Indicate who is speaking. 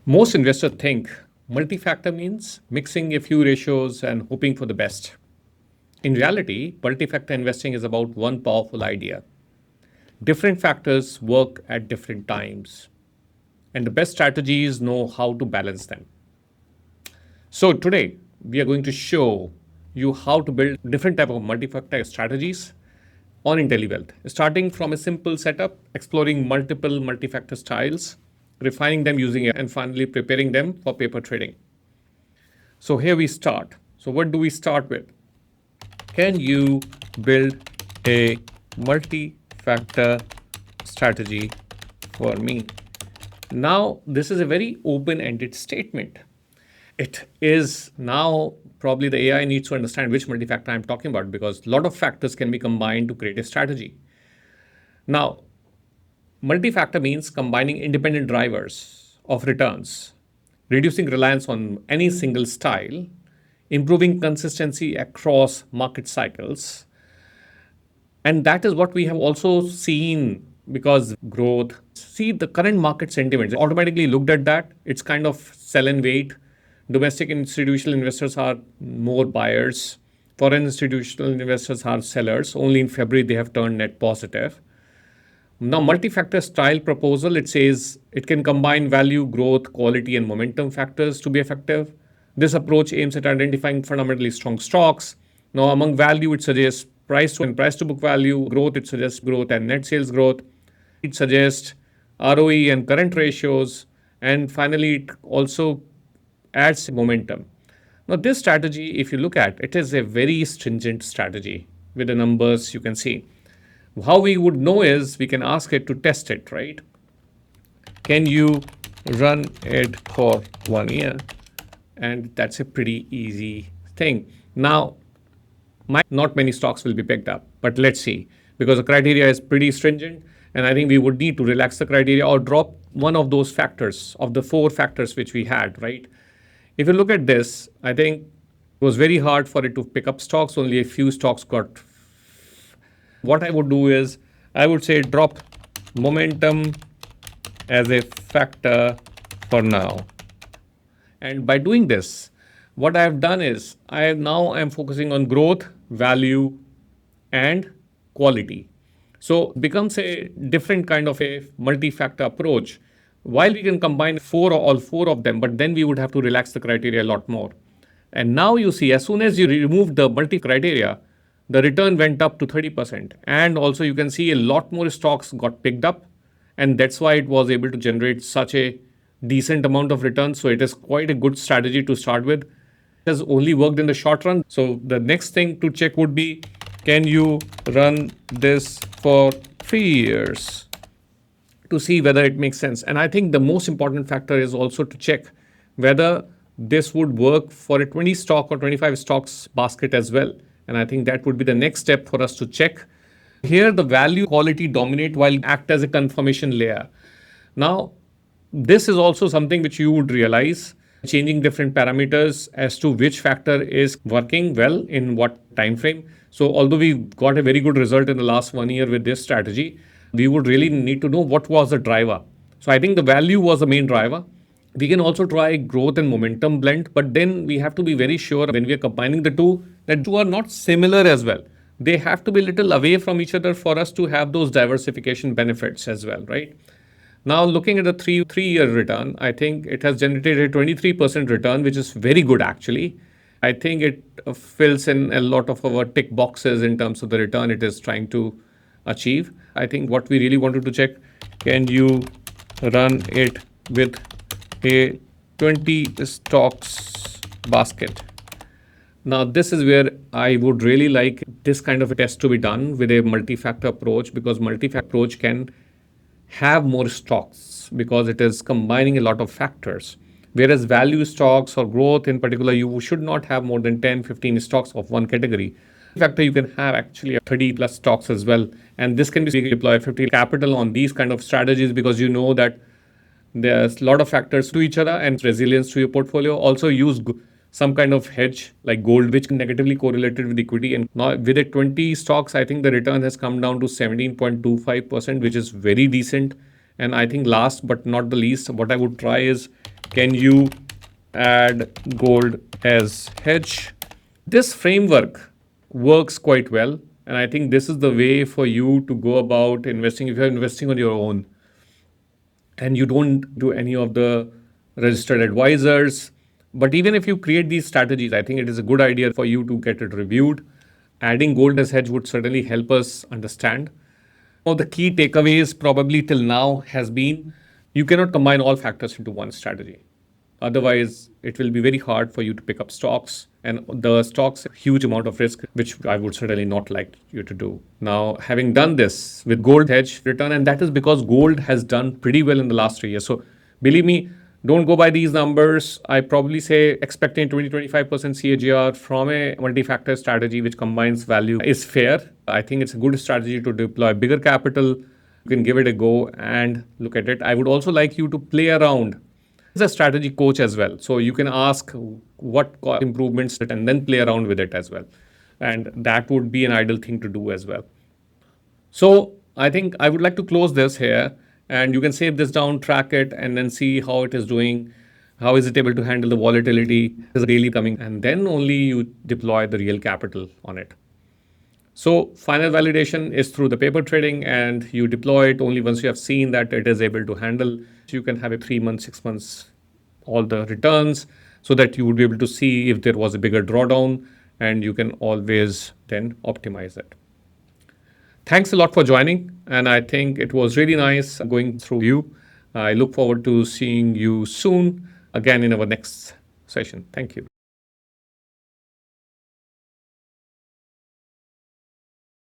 Speaker 1: Most investors think multi-factor means mixing a few ratios and hoping for the best. In reality, multi-factor investing is about one powerful idea. Different factors work at different times, and the best strategies know how to balance them. So today, we are going to show you how to build different type of multi-factor strategies on IntelliWealth, starting from a simple setup, exploring multiple multi-factor styles, refining them using it, and finally preparing them for paper trading. So here we start. So what do we start with? Can you build a multi-factor strategy for me? Now, this is a very open-ended statement. It is now probably the AI needs to understand which multi-factor I'm talking about, because a lot of factors can be combined to create a strategy. Now, multi-factor means combining independent drivers of returns, reducing reliance on any single style, improving consistency across market cycles. And that is what we have also seen, because growth, see the current market sentiments, automatically looked at that. It's kind of sell and wait. Domestic institutional investors are more buyers. Foreign institutional investors are sellers. Only in February they have turned net positive. Now, multi-factor style proposal, it says it can combine value, growth, quality, and momentum factors to be effective. This approach aims at identifying fundamentally strong stocks. Now, among value, it suggests price to and price to book value. Growth, it suggests growth and net sales growth. It suggests ROE and current ratios. And finally, it also adds momentum. Now, this strategy, if you look at it, is a very stringent strategy with the numbers you can see. How we would know is we can ask it to test it, right? Can you run it for 1 year? And that's a pretty easy thing. Now, not many stocks will be picked up, but let's see, because the criteria is pretty stringent. And I think we would need to relax the criteria or drop one of those factors of the 4 factors which we had, right? If you look at this, I think it was very hard for it to pick up stocks. Only a few stocks got. What I would do is I would say drop momentum as a factor for now. And by doing this, what I have done is I am focusing on growth, value, and quality. So it becomes a different kind of a multi-factor approach. While we can combine all four of them, but then we would have to relax the criteria a lot more. And now you see, as soon as you remove the multi-criteria, the return went up to 30%. And also you can see a lot more stocks got picked up. And that's why it was able to generate such a decent amount of return. So it is quite a good strategy to start with. It has only worked in the short run. So the next thing to check would be, can you run this for 3 years? To see whether it makes sense. And I think the most important factor is also to check whether this would work for a 20 stock or 25 stocks basket as well. And I think that would be the next step for us to check. Here, the value quality dominate while act as a confirmation layer. Now, this is also something which you would realize, changing different parameters as to which factor is working well in what time frame. So although we got a very good result in the last 1 year with this strategy, we would really need to know what was the driver. So I think the value was the main driver. We can also try growth and momentum blend, but then we have to be very sure when we are combining the two, that two are not similar as well. They have to be a little away from each other for us to have those diversification benefits as well, right? Now, looking at the three-year return, I think it has generated a 23% return, which is very good actually. I think it fills in a lot of our tick boxes in terms of the return it is trying to achieve. I think what we really wanted to check, can you run it with a 20 stocks basket? Now, this is where I would really like this kind of a test to be done with a multi-factor approach, because multi-factor approach can have more stocks because it is combining a lot of factors. Whereas value stocks or growth in particular, you should not have more than 10, 15 stocks of one category. Factor, you can have actually 30 plus stocks as well. And this can be deployed 50 capital on these kind of strategies, because you know that there's a lot of factors to each other and resilience to your portfolio. Also use some kind of hedge like gold, which negatively correlated with equity. And now with the 20 stocks, I think the return has come down to 17.25%, which is very decent. And I think last but not the least, what I would try is, Can you add gold as hedge? This framework works quite well. And I think this is the way for you to go about investing if you're investing on your own and you don't do any of the registered advisors. But even if you create these strategies, I think it is a good idea for you to get it reviewed. Adding gold as hedge would certainly help us understand. One of the key takeaways probably till now has been you cannot combine all factors into one strategy. Otherwise, it will be very hard for you to pick up stocks. And the stocks, huge amount of risk, which I would certainly not like you to do. Now, having done this with gold hedge return, and that is because gold has done pretty well in the last 3 years. So believe me, don't go by these numbers. I probably say expecting 20-25% CAGR from a multi-factor strategy which combines value is fair. I think it's a good strategy to deploy bigger capital. You can give it a go and look at it. I would also like you to play around as a strategy coach as well. So you can ask what improvements and then play around with it as well. And that would be an ideal thing to do as well. So I think I would like to close this here, and you can save this down, track it, and then see how it is doing. How is it able to handle the volatility? Is daily coming? And then only you deploy the real capital on it. So final validation is through the paper trading, and you deploy it only once you have seen that it is able to handle. You can have a 3 months, 6 months, all the returns so that you would be able to see if there was a bigger drawdown, and you can always then optimize it. Thanks a lot for joining, and I think it was really nice going through you. I look forward to seeing you soon again in our next session. Thank you.